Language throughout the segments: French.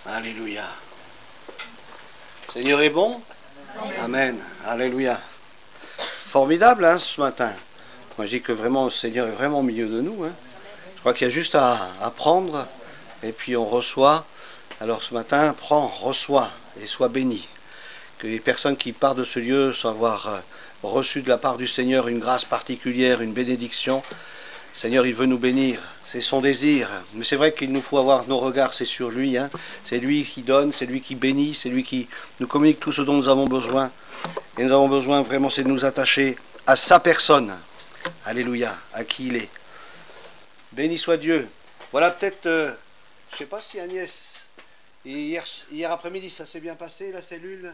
Alléluia. Seigneur est bon? Amen. Alléluia. Formidable, hein, ce matin. Moi, je dis que vraiment, le Seigneur est vraiment au milieu de nous. Hein. Je crois qu'il y a juste à prendre, et puis on reçoit. Alors ce matin, prends, reçois, et sois béni. Que les personnes qui partent de ce lieu soient avoir reçu de la part du Seigneur une grâce particulière, une bénédiction. Le Seigneur, il veut nous bénir. C'est son désir. Mais c'est vrai qu'il nous faut avoir nos regards, c'est sur lui. Hein. C'est lui qui donne, c'est lui qui bénit, c'est lui qui nous communique tout ce dont nous avons besoin. Et nous avons besoin vraiment, c'est de nous attacher à sa personne. Alléluia, à qui il est. Béni soit Dieu. Voilà peut-être, je ne sais pas si Agnès, hier après-midi, ça s'est bien passé, la cellule.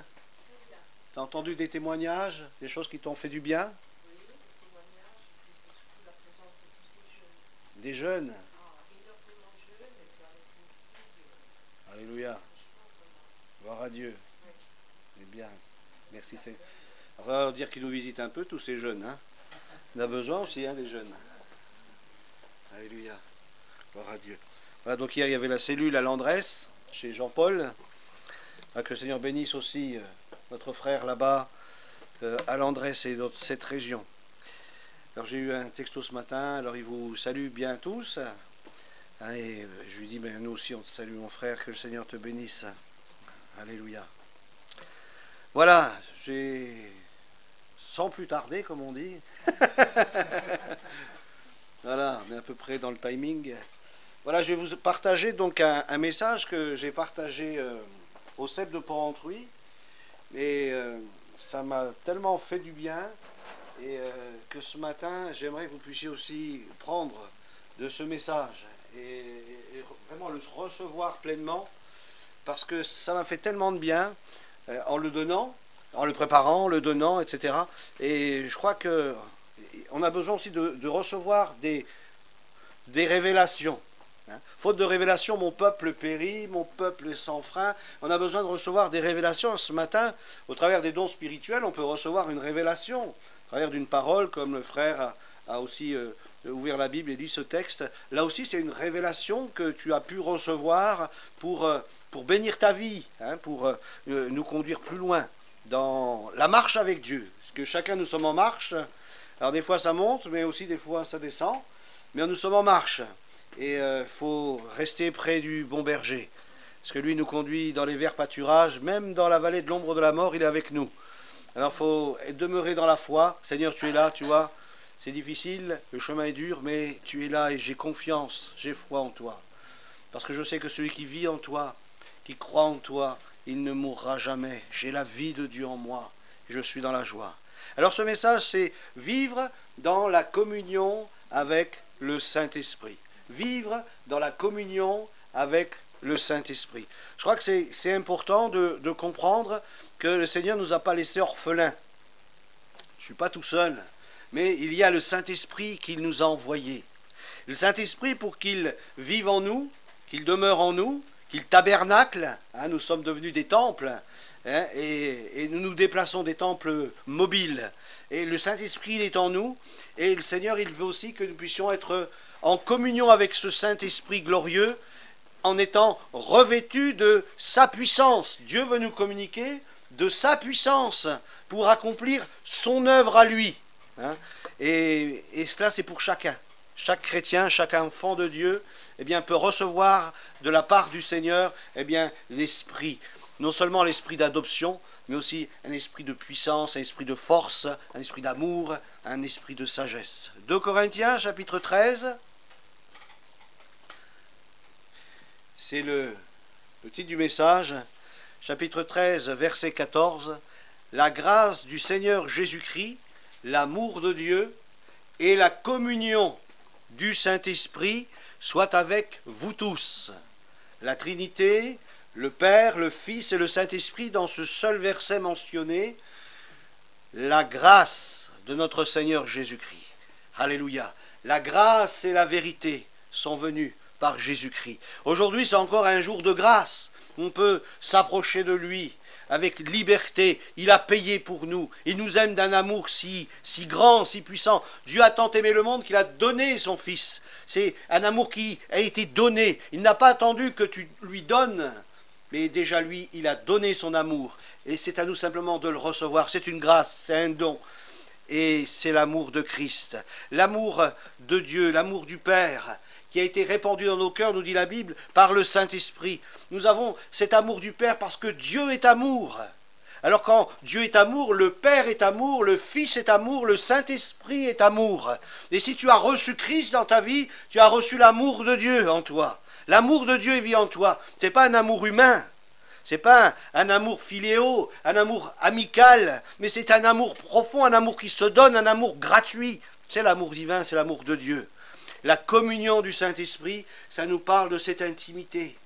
Tu as entendu des témoignages, des choses qui t'ont fait du bien? Oui, des témoignages, et c'est surtout la présence de tous ces jeunes. Des jeunes. Énormément de jeunes, et puis avec une Alléluia. Gloire à Dieu. Oui. C'est bien. Merci. On va leur dire qu'ils nous visitent un peu, tous ces jeunes. Hein. On a besoin aussi, hein, des jeunes. Alléluia. Gloire à Dieu. Voilà, donc hier, il y avait la cellule à Landresse, chez Jean-Paul. Que le Seigneur bénisse aussi notre frère là-bas, à Landresse et dans cette région. Alors j'ai eu un texto ce matin, alors il vous salue bien tous. Hein, et je lui dis, ben, nous aussi on te salue mon frère, que le Seigneur te bénisse. Alléluia. Voilà, sans plus tarder, comme on dit. Voilà, on est à peu près dans le timing. Voilà, je vais vous partager donc un message que j'ai partagé au CEP de Port-Entruy. Et ça m'a tellement fait du bien et que ce matin, j'aimerais que vous puissiez aussi prendre de ce message et vraiment le recevoir pleinement, parce que ça m'a fait tellement de bien en le donnant, en le préparant, en le donnant, etc. Et je crois que on a besoin aussi de recevoir des révélations. Faute de révélation, mon peuple périt, mon peuple est sans frein. On a besoin de recevoir des révélations. Ce matin, au travers des dons spirituels, on peut recevoir une révélation. Au travers d'une parole, comme le frère a aussi ouvert la Bible et lu ce texte. Là aussi, c'est une révélation que tu as pu recevoir pour bénir ta vie, hein, pour nous conduire plus loin dans la marche avec Dieu. Parce que chacun, nous sommes en marche. Alors des fois, ça monte, mais aussi des fois, ça descend. Mais nous sommes en marche. Et il faut rester près du bon berger, parce que lui nous conduit dans les verts pâturages, même dans la vallée de l'ombre de la mort, il est avec nous. Alors il faut demeurer dans la foi. Seigneur, tu es là, tu vois, c'est difficile, le chemin est dur, mais tu es là et j'ai confiance, j'ai foi en toi. Parce que je sais que celui qui vit en toi, qui croit en toi, il ne mourra jamais. J'ai la vie de Dieu en moi et je suis dans la joie. Alors ce message, c'est vivre dans la communion avec le Saint-Esprit. Vivre dans la communion avec le Saint-Esprit. Je crois que c'est important de comprendre que le Seigneur ne nous a pas laissés orphelins. Je ne suis pas tout seul, mais il y a le Saint-Esprit qu'il nous a envoyé. Le Saint-Esprit, pour qu'il vive en nous, qu'il demeure en nous, qu'il tabernacle, hein, nous sommes devenus des temples, hein, et nous nous déplaçons des temples mobiles. Et le Saint-Esprit est en nous, et le Seigneur, il veut aussi que nous puissions être en communion avec ce Saint-Esprit glorieux, en étant revêtus de sa puissance. Dieu veut nous communiquer de sa puissance pour accomplir son œuvre à lui. Hein. Et cela, c'est pour chacun. Chaque chrétien, chaque enfant de Dieu, eh bien, peut recevoir de la part du Seigneur, eh bien, l'esprit. Non seulement l'esprit d'adoption, mais aussi un esprit de puissance, un esprit de force, un esprit d'amour, un esprit de sagesse. 2 Corinthiens, chapitre 13. C'est le titre du message, chapitre 13, verset 14. La grâce du Seigneur Jésus-Christ, l'amour de Dieu et la communion du Saint-Esprit soit avec vous tous. La Trinité, le Père, le Fils et le Saint-Esprit, dans ce seul verset mentionné, la grâce de notre Seigneur Jésus-Christ. Alléluia. La grâce et la vérité sont venues par Jésus-Christ. Aujourd'hui, c'est encore un jour de grâce. On peut s'approcher de lui avec liberté. Il a payé pour nous. Il nous aime d'un amour si grand, si puissant. Dieu a tant aimé le monde qu'il a donné son Fils. C'est un amour qui a été donné. Il n'a pas attendu que tu lui donnes mais déjà lui, il a donné son amour, et c'est à nous simplement de le recevoir. C'est une grâce, c'est un don, et c'est l'amour de Christ, l'amour de Dieu, l'amour du Père, qui a été répandu dans nos cœurs, nous dit la Bible, par le Saint-Esprit. Nous avons cet amour du Père parce que Dieu est amour. Alors quand Dieu est amour, le Père est amour, le Fils est amour, le Saint-Esprit est amour. Et si tu as reçu Christ dans ta vie, tu as reçu l'amour de Dieu en toi. L'amour de Dieu vit en toi. Ce n'est pas un amour humain, ce n'est pas un amour filéo, un amour amical, mais c'est un amour profond, un amour qui se donne, un amour gratuit. C'est l'amour divin, c'est l'amour de Dieu. La communion du Saint-Esprit, ça nous parle de cette intimité.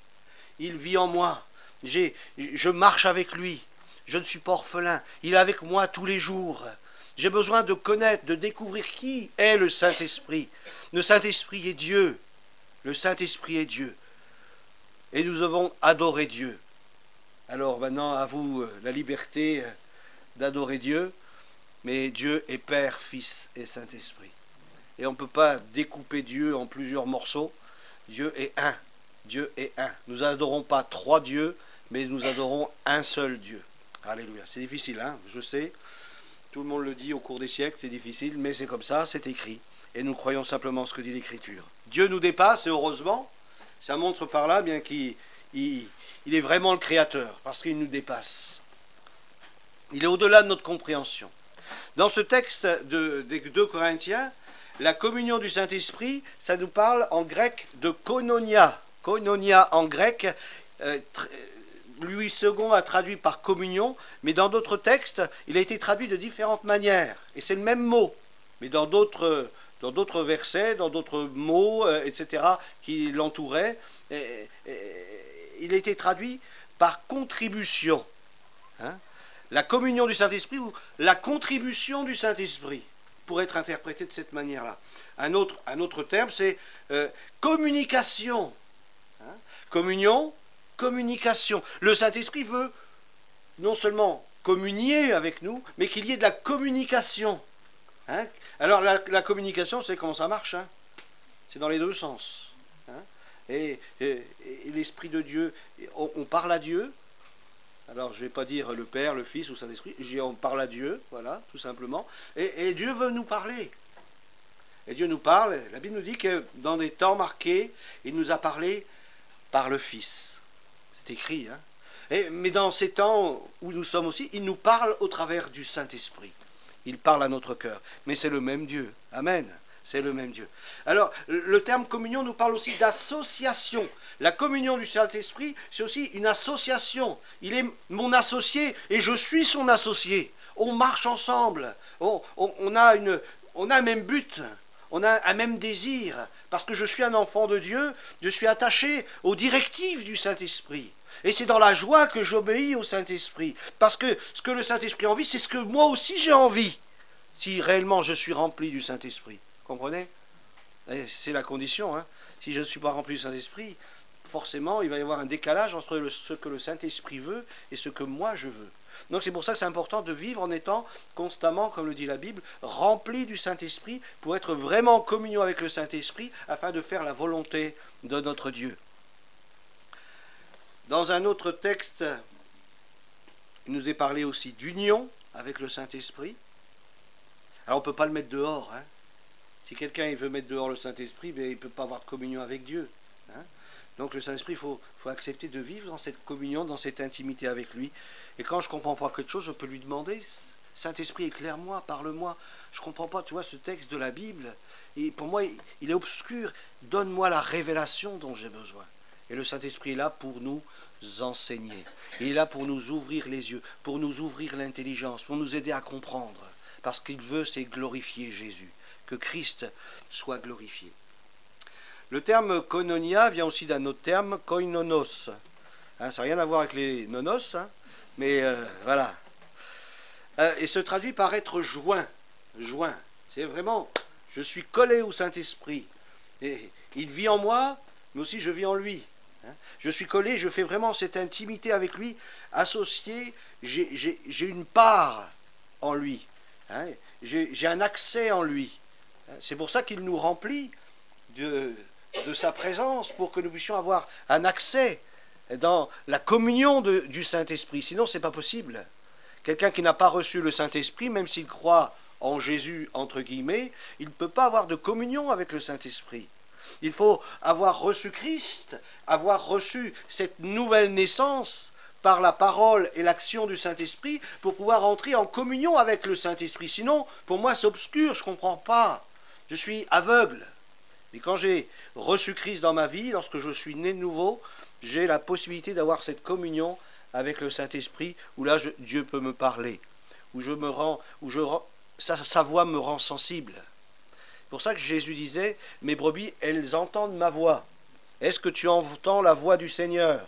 Il vit en moi, je marche avec lui. Je ne suis pas orphelin, il est avec moi tous les jours. J'ai besoin de connaître, de découvrir qui est le Saint-Esprit. Le Saint-Esprit est Dieu. Le Saint-Esprit est Dieu. Et nous devons adorer Dieu. Alors maintenant, à vous la liberté d'adorer Dieu, mais Dieu est Père, Fils et Saint-Esprit. Et on ne peut pas découper Dieu en plusieurs morceaux. Dieu est un. Dieu est un. Nous n'adorons pas trois dieux, mais nous adorons un seul Dieu. Alléluia. C'est difficile, hein, je sais. Tout le monde le dit au cours des siècles, c'est difficile, mais c'est comme ça, c'est écrit. Et nous croyons simplement ce que dit l'Écriture. Dieu nous dépasse, et heureusement, ça montre par là bien qu'il est vraiment le Créateur, parce qu'il nous dépasse. Il est au-delà de notre compréhension. Dans ce texte des 2 Corinthiens, la communion du Saint-Esprit, ça nous parle en grec de koinonia. Koinonia en grec, Louis II a traduit par communion, mais dans d'autres textes, il a été traduit de différentes manières. Et c'est le même mot, mais dans d'autres versets, dans d'autres mots, etc., qui l'entouraient, il a été traduit par contribution. Hein? La communion du Saint-Esprit ou la contribution du Saint-Esprit pourrait être interprétée de cette manière-là. Un autre terme, c'est communication. Hein? Communion, communication. Le Saint-Esprit veut non seulement communier avec nous, mais qu'il y ait de la communication. Hein? Alors la communication, c'est comment ça marche, hein? C'est dans les deux sens. Hein? Et l'Esprit de Dieu, on parle à Dieu. Alors je ne vais pas dire le Père, le Fils ou le Saint-Esprit, on parle à Dieu, voilà, tout simplement. Et Dieu veut nous parler. Et Dieu nous parle, la Bible nous dit que dans des temps marqués, il nous a parlé par le Fils. C'est écrit, hein. Mais dans ces temps où nous sommes aussi, il nous parle au travers du Saint-Esprit. Il parle à notre cœur. Mais c'est le même Dieu. Amen. C'est le même Dieu. Alors, le terme communion nous parle aussi d'association. La communion du Saint-Esprit, c'est aussi une association. Il est mon associé et je suis son associé. On marche ensemble. On a un même but. On a un même désir. Parce que je suis un enfant de Dieu, je suis attaché aux directives du Saint-Esprit. Et c'est dans la joie que j'obéis au Saint-Esprit. Parce que ce que le Saint-Esprit a envie, c'est ce que moi aussi j'ai envie. Si réellement je suis rempli du Saint-Esprit. Comprenez? C'est la condition. Hein. Si je ne suis pas rempli du Saint-Esprit, forcément, il va y avoir un décalage entre ce que le Saint-Esprit veut et ce que moi je veux. Donc c'est pour ça que c'est important de vivre en étant constamment, comme le dit la Bible, rempli du Saint-Esprit pour être vraiment en communion avec le Saint-Esprit afin de faire la volonté de notre Dieu. Dans un autre texte, il nous est parlé aussi d'union avec le Saint-Esprit. Alors on ne peut pas le mettre dehors. Hein. Si quelqu'un veut mettre dehors le Saint-Esprit, il ne peut pas avoir de communion avec Dieu. Hein. Donc le Saint-Esprit, il faut accepter de vivre dans cette communion, dans cette intimité avec lui. Et quand je ne comprends pas quelque chose, je peux lui demander, Saint-Esprit, éclaire-moi, parle-moi. Je ne comprends pas, tu vois, ce texte de la Bible. Et pour moi, il est obscur. Donne-moi la révélation dont j'ai besoin. Et le Saint-Esprit est là pour nous enseigner. Il est là pour nous ouvrir les yeux, pour nous ouvrir l'intelligence, pour nous aider à comprendre. Parce qu'il veut, c'est glorifier Jésus. Que Christ soit glorifié. Le terme koinonia vient aussi d'un autre terme, koinonos. Hein, ça n'a rien à voir avec les nonos, hein, mais voilà. Et se traduit par être joint. Joint. C'est vraiment, je suis collé au Saint-Esprit. Et il vit en moi, mais aussi je vis en lui. Hein. Je suis collé, je fais vraiment cette intimité avec lui, associé, j'ai une part en lui. Hein, j'ai un accès en lui. C'est pour ça qu'il nous remplit de sa présence, pour que nous puissions avoir un accès dans la communion du Saint-Esprit. Sinon, ce n'est pas possible. Quelqu'un qui n'a pas reçu le Saint-Esprit, même s'il croit en Jésus, entre guillemets, il ne peut pas avoir de communion avec le Saint-Esprit. Il faut avoir reçu Christ, avoir reçu cette nouvelle naissance par la parole et l'action du Saint-Esprit pour pouvoir entrer en communion avec le Saint-Esprit. Sinon, pour moi, c'est obscur, je ne comprends pas. Je suis aveugle. Mais quand j'ai reçu Christ dans ma vie, lorsque je suis né de nouveau, j'ai la possibilité d'avoir cette communion avec le Saint-Esprit, où là, Dieu peut me parler, où sa voix me rend sensible. C'est pour ça que Jésus disait, mes brebis, elles entendent ma voix. Est-ce que tu entends la voix du Seigneur?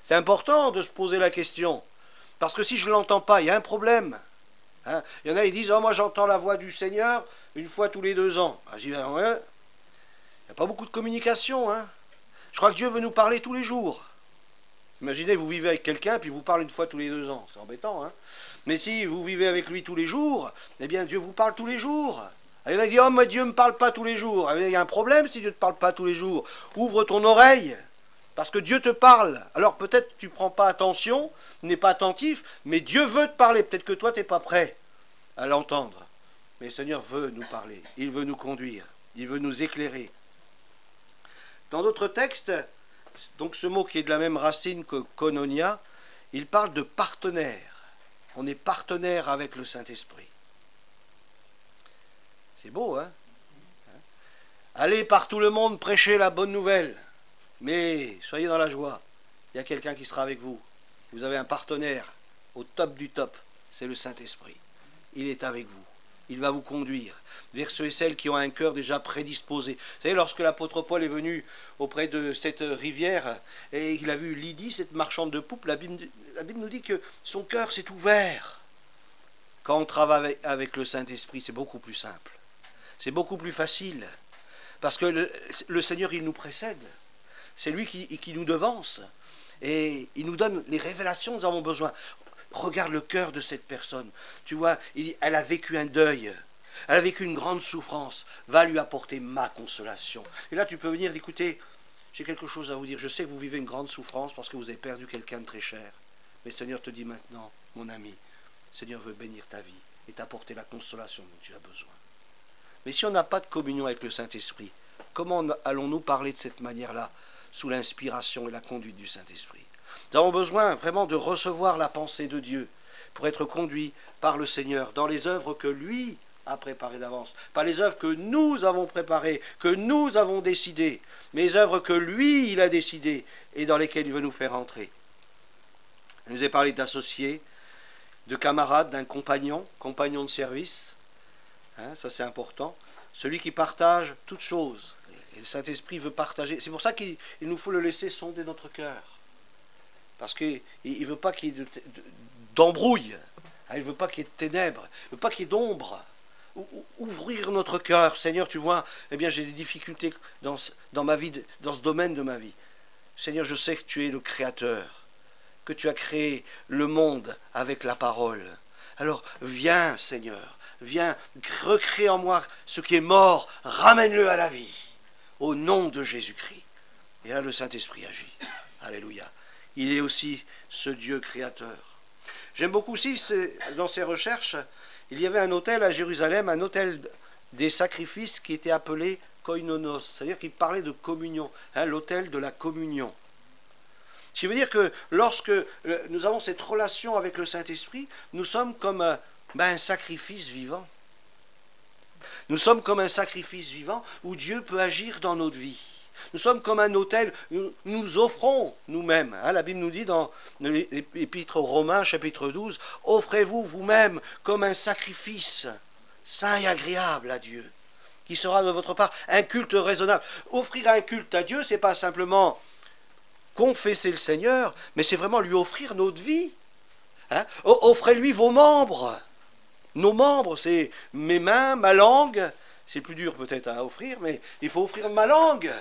C'est important de se poser la question, parce que si je ne l'entends pas, il y a un problème. Hein, il y en a, ils disent, oh, moi j'entends la voix du Seigneur une fois tous les 2 ans. Ah, j'y vais, ouais. Il n'y a pas beaucoup de communication. Hein. Je crois que Dieu veut nous parler tous les jours. Imaginez, vous vivez avec quelqu'un, puis vous parle une fois tous les 2 ans. C'est embêtant, hein. Mais si vous vivez avec lui tous les jours, eh bien Dieu vous parle tous les jours. Il y en a qui disent, oh, mais Dieu ne me parle pas tous les jours. Il y a un problème si Dieu ne te parle pas tous les jours. Ouvre ton oreille, parce que Dieu te parle. Alors peut-être que tu ne prends pas attention, tu n'es pas attentif, mais Dieu veut te parler. Peut-être que toi, tu n'es pas prêt à l'entendre. Mais le Seigneur veut nous parler, il veut nous conduire, il veut nous éclairer. Dans d'autres textes, donc ce mot qui est de la même racine que koinonia, il parle de partenaire. On est partenaire avec le Saint-Esprit. C'est beau, hein? Allez par tout le monde prêcher la bonne nouvelle. Mais soyez dans la joie. Il y a quelqu'un qui sera avec vous. Vous avez un partenaire au top du top. C'est le Saint-Esprit. Il est avec vous. Il va vous conduire vers ceux et celles qui ont un cœur déjà prédisposé. Vous savez, lorsque l'apôtre Paul est venu auprès de cette rivière et qu'il a vu Lydie, cette marchande de poupes, la Bible nous dit que son cœur s'est ouvert. Quand on travaille avec le Saint-Esprit, c'est beaucoup plus simple. C'est beaucoup plus facile. Parce que le Seigneur, il nous précède. C'est lui qui nous devance. Et il nous donne les révélations dont nous avons besoin. Regarde le cœur de cette personne. Tu vois, elle a vécu un deuil. Elle a vécu une grande souffrance. Va lui apporter ma consolation. Et là, tu peux venir, écoutez, j'ai quelque chose à vous dire. Je sais que vous vivez une grande souffrance parce que vous avez perdu quelqu'un de très cher. Mais le Seigneur te dit maintenant, mon ami, le Seigneur veut bénir ta vie et t'apporter la consolation dont tu as besoin. Mais si on n'a pas de communion avec le Saint-Esprit, comment allons-nous parler de cette manière-là, sous l'inspiration et la conduite du Saint-Esprit? Nous avons besoin vraiment de recevoir la pensée de Dieu pour être conduits par le Seigneur dans les œuvres que lui a préparées d'avance. Pas les œuvres que nous avons préparées, que nous avons décidées, mais les œuvres que lui, il a décidées et dans lesquelles il veut nous faire entrer. Il nous a parlé d'associés, de camarades, d'un compagnon de service. Hein, ça c'est important. Celui qui partage toutes choses. Et le Saint-Esprit veut partager. C'est pour ça qu'il nous faut le laisser sonder notre cœur. Parce qu'il ne veut pas qu'il y ait d'embrouille. Il ne veut pas qu'il y ait de ténèbres. Il ne veut pas qu'il y ait d'ombre. Ouvrir notre cœur. Seigneur, tu vois, eh bien j'ai des difficultés dans ma vie, dans ce domaine de ma vie. Seigneur, je sais que tu es le Créateur, que tu as créé le monde avec la parole. Alors viens, Seigneur, viens recréer en moi ce qui est mort, ramène-le à la vie, au nom de Jésus-Christ. Et là, le Saint-Esprit agit. Alléluia. Il est aussi ce Dieu créateur. J'aime beaucoup aussi, dans ces recherches, il y avait un autel à Jérusalem, un autel des sacrifices qui était appelé koinonos, c'est-à-dire qu'il parlait de communion, hein, l'autel de la communion. Ce qui veut dire que lorsque nous avons cette relation avec le Saint-Esprit, nous sommes comme un sacrifice vivant. Nous sommes comme un sacrifice vivant où Dieu peut agir dans notre vie. Nous sommes comme un autel, nous offrons nous-mêmes. Hein, la Bible nous dit dans l'Épître aux Romains, chapitre 12, « Offrez-vous vous-même comme un sacrifice saint et agréable à Dieu, qui sera de votre part un culte raisonnable. » Offrir un culte à Dieu, ce n'est pas simplement confesser le Seigneur, mais c'est vraiment lui offrir notre vie. Hein, offrez-lui vos membres. Nos membres, c'est mes mains, ma langue. C'est plus dur peut-être à offrir, mais il faut offrir ma langue.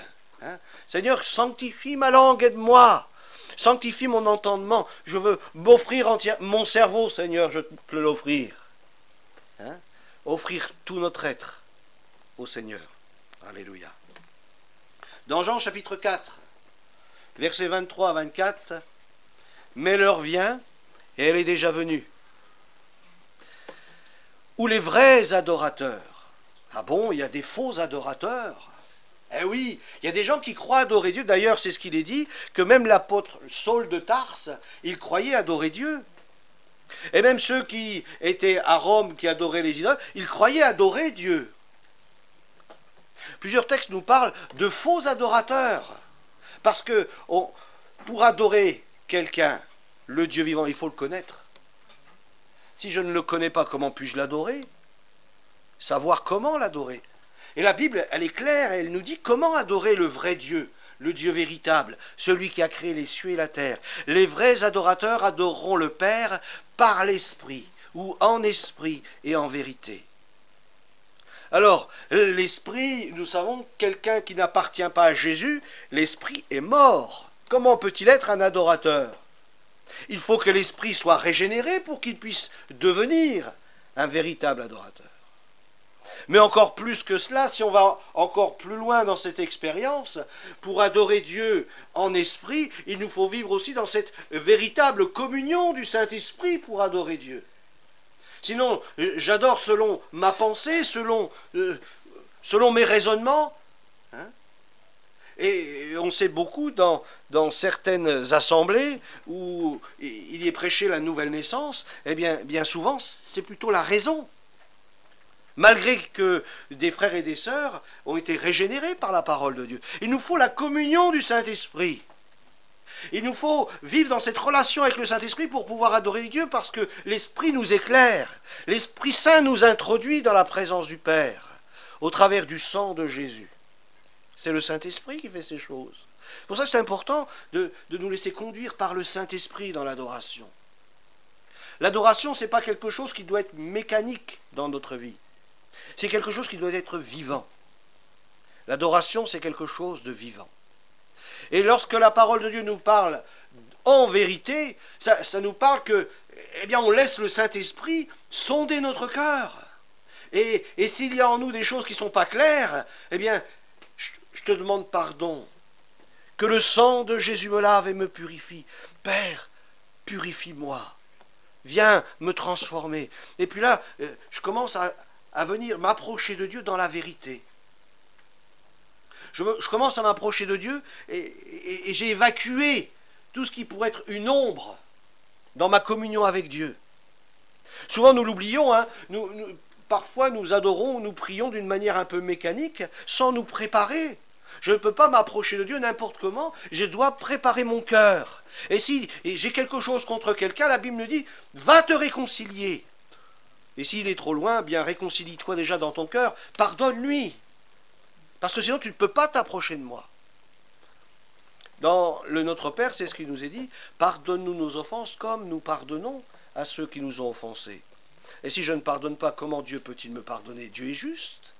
Hein? Seigneur, sanctifie ma langue, aide-moi. Sanctifie mon entendement. Je veux m'offrir entièrement. Mon cerveau, Seigneur, je peux l'offrir. Hein? Offrir tout notre être au Seigneur. Alléluia. Dans Jean chapitre 4, versets 23 à 24, mais l'heure vient, et elle est déjà venue, où les vrais adorateurs, ah bon, il y a des faux adorateurs. Eh oui, il y a des gens qui croient adorer Dieu. D'ailleurs, c'est ce qu'il est dit, que même l'apôtre Saul de Tarse, il croyait adorer Dieu. Et même ceux qui étaient à Rome, qui adoraient les idoles, ils croyaient adorer Dieu. Plusieurs textes nous parlent de faux adorateurs. Parce que pour adorer quelqu'un, le Dieu vivant, il faut le connaître. Si je ne le connais pas, comment puis-je l'adorer? Savoir comment l'adorer. Et la Bible, elle est claire, elle nous dit comment adorer le vrai Dieu, le Dieu véritable, celui qui a créé les cieux et la terre. Les vrais adorateurs adoreront le Père par l'Esprit, ou en esprit et en vérité. Alors, l'Esprit, nous savons, quelqu'un qui n'appartient pas à Jésus, l'Esprit est mort. Comment peut-il être un adorateur? Il faut que l'Esprit soit régénéré pour qu'il puisse devenir un véritable adorateur. Mais encore plus que cela, si on va encore plus loin dans cette expérience, pour adorer Dieu en esprit, il nous faut vivre aussi dans cette véritable communion du Saint-Esprit pour adorer Dieu. Sinon, j'adore selon ma pensée, selon mes raisonnements. Hein. Et on sait beaucoup dans certaines assemblées où il y est prêché la nouvelle naissance, eh bien souvent c'est plutôt la raison. Malgré que des frères et des sœurs ont été régénérés par la parole de Dieu. Il nous faut la communion du Saint-Esprit. Il nous faut vivre dans cette relation avec le Saint-Esprit pour pouvoir adorer Dieu parce que l'Esprit nous éclaire. L'Esprit Saint nous introduit dans la présence du Père au travers du sang de Jésus. C'est le Saint-Esprit qui fait ces choses. C'est pour ça que c'est important de nous laisser conduire par le Saint-Esprit dans l'adoration. L'adoration, ce n'est pas quelque chose qui doit être mécanique dans notre vie. C'est quelque chose qui doit être vivant. L'adoration, c'est quelque chose de vivant. Et lorsque la parole de Dieu nous parle en vérité, ça nous parle que, eh bien, on laisse le Saint-Esprit sonder notre cœur. Et s'il y a en nous des choses qui ne sont pas claires, eh bien, je te demande pardon. Que le sang de Jésus me lave et me purifie. Père, purifie-moi. Viens me transformer. Et puis là, je commence à venir m'approcher de Dieu dans la vérité. Je commence à m'approcher de Dieu et j'ai évacué tout ce qui pourrait être une ombre dans ma communion avec Dieu. Souvent nous l'oublions, hein, parfois nous adorons, nous prions d'une manière un peu mécanique, sans nous préparer. Je ne peux pas m'approcher de Dieu n'importe comment, je dois préparer mon cœur. Et si j'ai quelque chose contre quelqu'un, la Bible me dit, va te réconcilier. Et s'il est trop loin, bien réconcilie-toi déjà dans ton cœur, pardonne-lui. Parce que sinon tu ne peux pas t'approcher de moi. Dans le Notre Père, c'est ce qu'il nous est dit, pardonne-nous nos offenses comme nous pardonnons à ceux qui nous ont offensés. Et si je ne pardonne pas, comment Dieu peut-il me pardonner? Dieu est juste.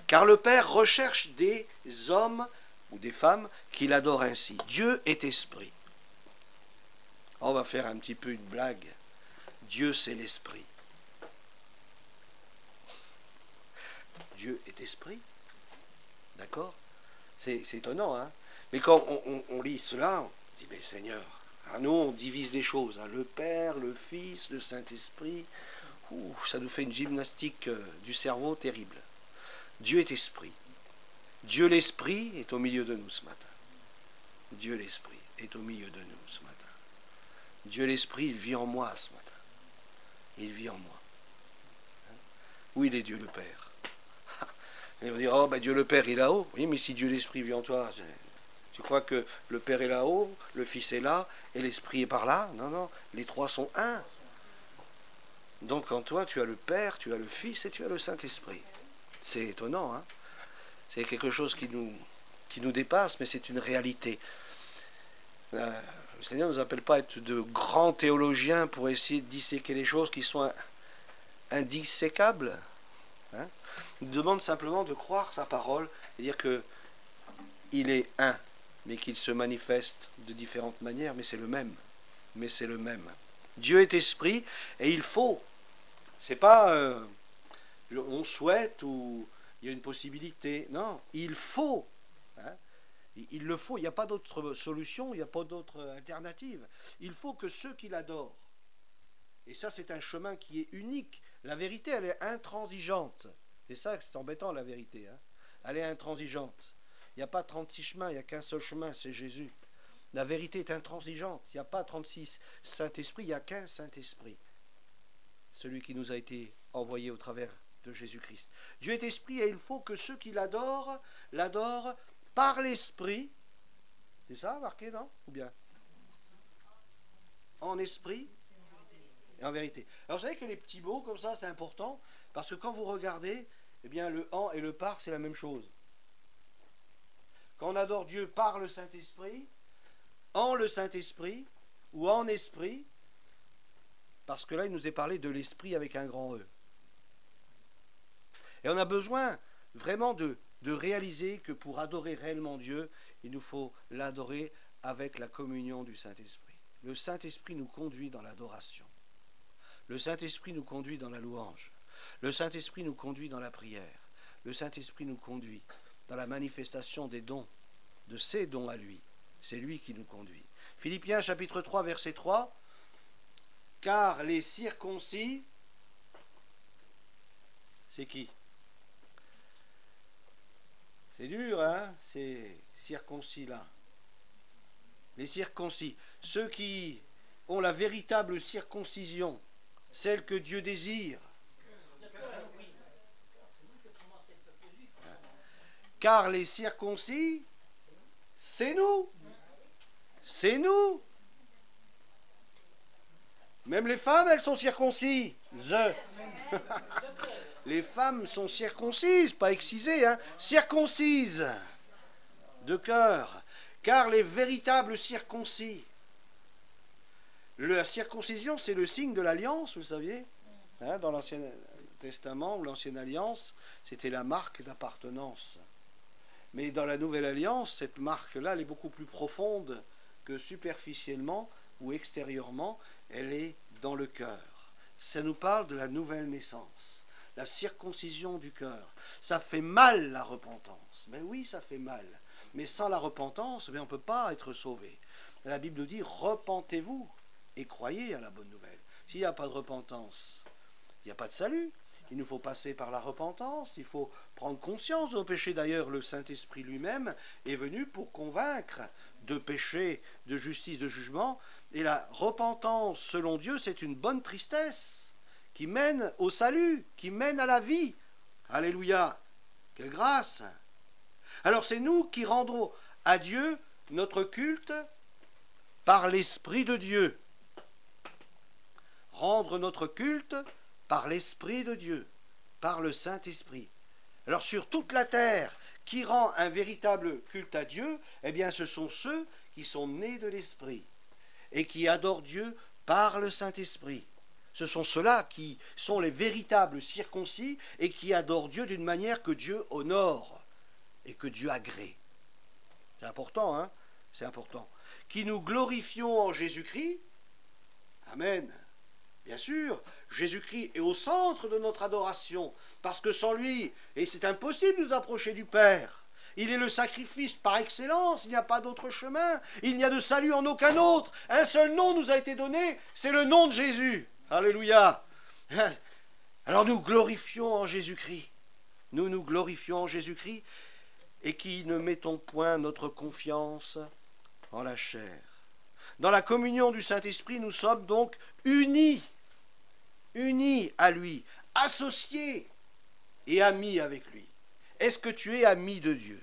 Car le Père recherche des hommes ou des femmes qui l'adorent ainsi. Dieu est esprit. On va faire un petit peu une blague. Dieu, c'est l'esprit. Dieu est esprit. D'accord? C'est étonnant, hein? Mais quand on lit cela, on dit, mais Seigneur, à nous on divise des choses. Hein, le Père, le Fils, le Saint-Esprit. Ça nous fait une gymnastique du cerveau terrible. Dieu est esprit. Dieu l'esprit est au milieu de nous ce matin. Dieu l'esprit est au milieu de nous ce matin. Dieu l'esprit, il vit en moi ce matin. Il vit en moi. Où il est Dieu le Père? Et on va dire, oh ben Dieu le Père est là-haut. Oui, mais si Dieu l'esprit vit en toi, tu crois que le Père est là-haut, le Fils est là, et l'Esprit est par là? Non, non, les trois sont un. Donc en toi, tu as le Père, tu as le Fils et tu as le Saint-Esprit. C'est étonnant, hein? C'est quelque chose qui nous dépasse, mais c'est une réalité. Le Seigneur ne nous appelle pas à être de grands théologiens pour essayer de disséquer les choses qui sont indissécables. Hein? Il nous demande simplement de croire sa parole et dire que il est un, mais qu'il se manifeste de différentes manières, mais c'est le même. Mais c'est le même. Dieu est esprit et il faut. C'est pas on souhaite ou il y a une possibilité. Non, il faut Hein. Il le faut, il n'y a pas d'autre solution, il n'y a pas d'autre alternative. Il faut que ceux qui l'adorent, et ça c'est un chemin qui est unique, la vérité elle est intransigeante. C'est ça, c'est embêtant la vérité. Hein. Elle est intransigeante. Il n'y a pas 36 chemins, il n'y a qu'un seul chemin, c'est Jésus. La vérité est intransigeante. Il n'y a pas 36 Saint-Esprit, il n'y a qu'un Saint-Esprit. Celui qui nous a été envoyé au travers de Jésus-Christ. Dieu est esprit et il faut que ceux qui l'adorent par l'esprit. C'est ça marqué, non? Ou bien en esprit et en vérité. Alors vous savez que les petits mots comme ça c'est important parce que quand vous regardez, eh bien le en et le par c'est la même chose. Quand on adore Dieu par le Saint-Esprit, en le Saint-Esprit ou en esprit, parce que là il nous est parlé de l'esprit avec un grand E. Et on a besoin vraiment de réaliser que pour adorer réellement Dieu, il nous faut l'adorer avec la communion du Saint-Esprit. Le Saint-Esprit nous conduit dans l'adoration. Le Saint-Esprit nous conduit dans la louange. Le Saint-Esprit nous conduit dans la prière. Le Saint-Esprit nous conduit dans la manifestation des dons, de ses dons à lui. C'est lui qui nous conduit. Philippiens chapitre 3 verset 3. Car les circoncis, c'est qui? C'est dur, hein, ces circoncis-là. Les circoncis, ceux qui ont la véritable circoncision, celle que Dieu désire. Car les circoncis, c'est nous. C'est nous. Même les femmes, elles sont circoncises. Les femmes sont circoncises, pas excisées, hein, circoncises de cœur. Car les véritables circoncis, la circoncision, c'est le signe de l'alliance, vous saviez, hein, dans l'Ancien Testament ou l'Ancienne Alliance, c'était la marque d'appartenance. Mais dans la Nouvelle Alliance, cette marque-là, elle est beaucoup plus profonde que superficiellement ou extérieurement, elle est dans le cœur. Ça nous parle de la nouvelle naissance, la circoncision du cœur. Ça fait mal la repentance. Mais oui, ça fait mal. Mais sans la repentance, on ne peut pas être sauvé. La Bible nous dit, repentez-vous et croyez à la bonne nouvelle. S'il n'y a pas de repentance, il n'y a pas de salut. Il nous faut passer par la repentance, il faut prendre conscience de nos péchés. D'ailleurs, le Saint-Esprit lui-même est venu pour convaincre de péché, de justice, de jugement. Et la repentance, selon Dieu, c'est une bonne tristesse qui mène au salut, qui mène à la vie. Alléluia! Quelle grâce! Alors c'est nous qui rendrons à Dieu notre culte par l'Esprit de Dieu. Rendre notre culte par l'Esprit de Dieu, par le Saint-Esprit. Alors sur toute la terre, qui rend un véritable culte à Dieu, eh bien ce sont ceux qui sont nés de l'Esprit et qui adorent Dieu par le Saint-Esprit. Ce sont ceux-là qui sont les véritables circoncis et qui adorent Dieu d'une manière que Dieu honore et que Dieu agrée. C'est important, hein? C'est important. Qui nous glorifions en Jésus-Christ. Amen. Bien sûr, Jésus-Christ est au centre de notre adoration, parce que sans lui, et c'est impossible de nous approcher du Père. Il est le sacrifice par excellence, il n'y a pas d'autre chemin, il n'y a de salut en aucun autre. Un seul nom nous a été donné, c'est le nom de Jésus. Alléluia. Alors nous glorifions en Jésus-Christ. Nous nous glorifions en Jésus-Christ et qui ne mettons point notre confiance en la chair. Dans la communion du Saint-Esprit, nous sommes donc unis à lui, associés et amis avec lui. Est-ce que tu es ami de Dieu?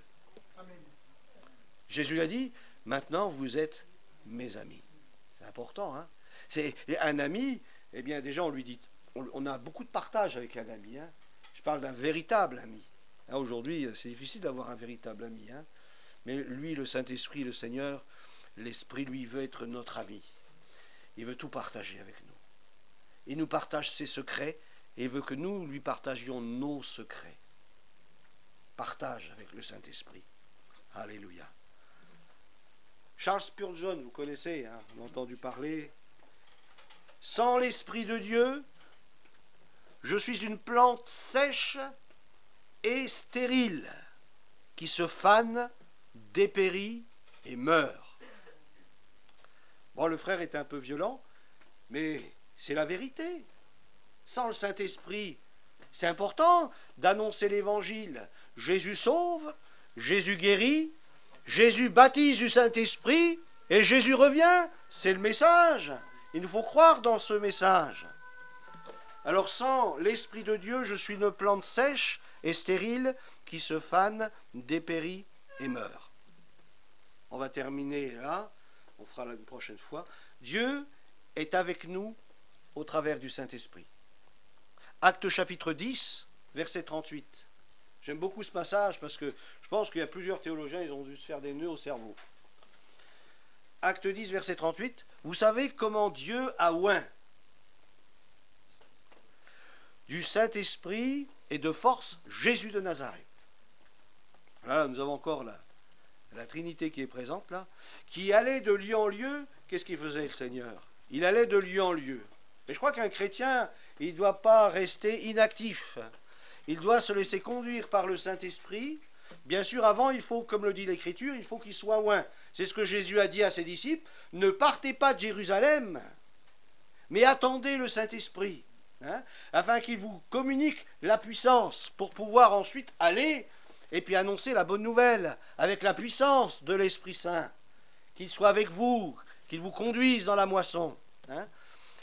Amen. Jésus a dit, maintenant vous êtes mes amis. C'est important, hein? C'est un ami, eh bien déjà on lui dit, on a beaucoup de partage avec un ami, hein? Je parle d'un véritable ami. Hein, aujourd'hui, c'est difficile d'avoir un véritable ami, hein? Mais lui, le Saint-Esprit, le Seigneur, l'Esprit, lui, veut être notre ami. Il veut tout partager avec nous. Il nous partage ses secrets et veut que nous lui partagions nos secrets. Partage avec le Saint-Esprit. Alléluia. Charles Spurgeon, vous connaissez, hein, on a entendu parler. Sans l'Esprit de Dieu, je suis une plante sèche et stérile qui se fane dépérit et meurt. Bon, le frère est un peu violent, mais c'est la vérité. Sans le Saint-Esprit, c'est important d'annoncer l'Évangile. Jésus sauve, Jésus guérit, Jésus baptise du Saint-Esprit, et Jésus revient. C'est le message. Il nous faut croire dans ce message. Alors sans l'Esprit de Dieu, je suis une plante sèche et stérile qui se fane, dépérit et meurt. On va terminer là, on fera la prochaine fois. Dieu est avec nous au travers du Saint-Esprit. Actes chapitre 10, verset 38. J'aime beaucoup ce passage parce que je pense qu'il y a plusieurs théologiens, ils ont dû se faire des nœuds au cerveau. Acte 10, verset 38. Vous savez comment Dieu a oint du Saint-Esprit et de force Jésus de Nazareth. Là, nous avons encore la Trinité qui est présente là, qui allait de lieu en lieu. Qu'est-ce qu'il faisait le Seigneur? Il allait de lieu en lieu. Mais je crois qu'un chrétien, il ne doit pas rester inactif. Il doit se laisser conduire par le Saint-Esprit. Bien sûr, avant, il faut, comme le dit l'Écriture, il faut qu'il soit oint. C'est ce que Jésus a dit à ses disciples. Ne partez pas de Jérusalem, mais attendez le Saint-Esprit, afin qu'il vous communique la puissance pour pouvoir ensuite aller et puis annoncer la bonne nouvelle avec la puissance de l'Esprit Saint. Qu'il soit avec vous, qu'il vous conduise dans la moisson.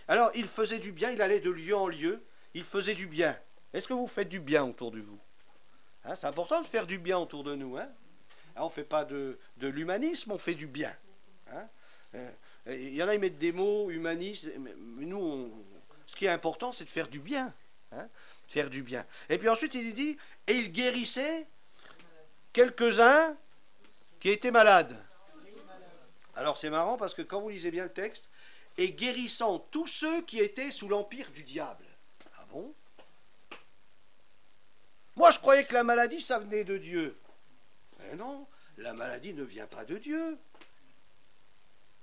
Alors, il faisait du bien, il allait de lieu en lieu, il faisait du bien. Est-ce que vous faites du bien autour de vous? C'est important de faire du bien autour de nous. On ne fait pas de l'humanisme, on fait du bien. Il y en a, ils mettent des mots humanistes, mais nous, ce qui est important, c'est de faire du bien. Faire du bien. Et puis ensuite, il dit, et il guérissait quelques-uns qui étaient malades. Alors c'est marrant parce que quand vous lisez bien le texte, et guérissant tous ceux qui étaient sous l'empire du diable. Ah bon? Moi je croyais que la maladie ça venait de Dieu. Mais non, la maladie ne vient pas de Dieu.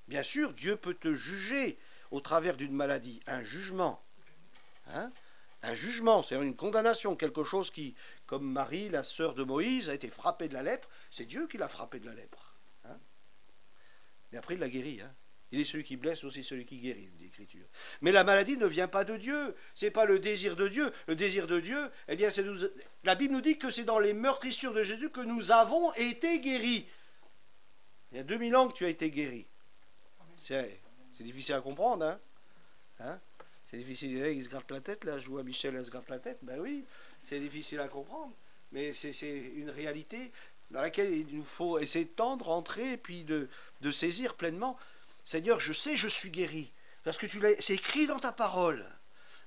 Bien sûr, Dieu peut te juger au travers d'une maladie, un jugement. Un jugement, c'est une condamnation, quelque chose qui, comme Marie, la sœur de Moïse, a été frappée de la lèpre, c'est Dieu qui l'a frappée de la lèpre. Mais après il l'a guérie. Il est celui qui blesse, aussi celui qui guérit, dit l'Écriture. Mais la maladie ne vient pas de Dieu. Ce n'est pas le désir de Dieu. Le désir de Dieu, eh bien, la Bible nous dit que c'est dans les meurtrissures de Jésus que nous avons été guéris. Il y a 2000 ans que tu as été guéri. C'est difficile à comprendre, c'est difficile. Il se gratte la tête, là, je vois Michel, elle se gratte la tête. Ben oui, c'est difficile à comprendre. Mais c'est une réalité dans laquelle il nous faut essayer de tendre, entrer, et puis de saisir pleinement. Seigneur, je sais, je suis guéri, parce que c'est écrit dans ta parole.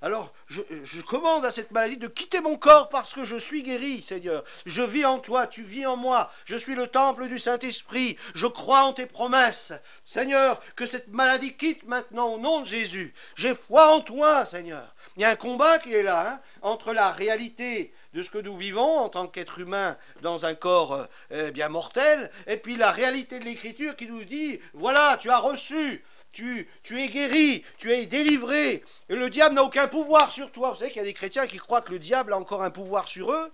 Alors, je commande à cette maladie de quitter mon corps parce que je suis guéri, Seigneur. Je vis en toi, tu vis en moi. Je suis le temple du Saint-Esprit. Je crois en tes promesses. Seigneur, que cette maladie quitte maintenant au nom de Jésus. J'ai foi en toi, Seigneur. Il y a un combat qui est là, entre la réalité de ce que nous vivons en tant qu'être humain dans un corps bien mortel, et puis la réalité de l'Écriture qui nous dit, voilà, tu as reçu. Tu es guéri, tu es délivré, et le diable n'a aucun pouvoir sur toi. Vous savez qu'il y a des chrétiens qui croient que le diable a encore un pouvoir sur eux.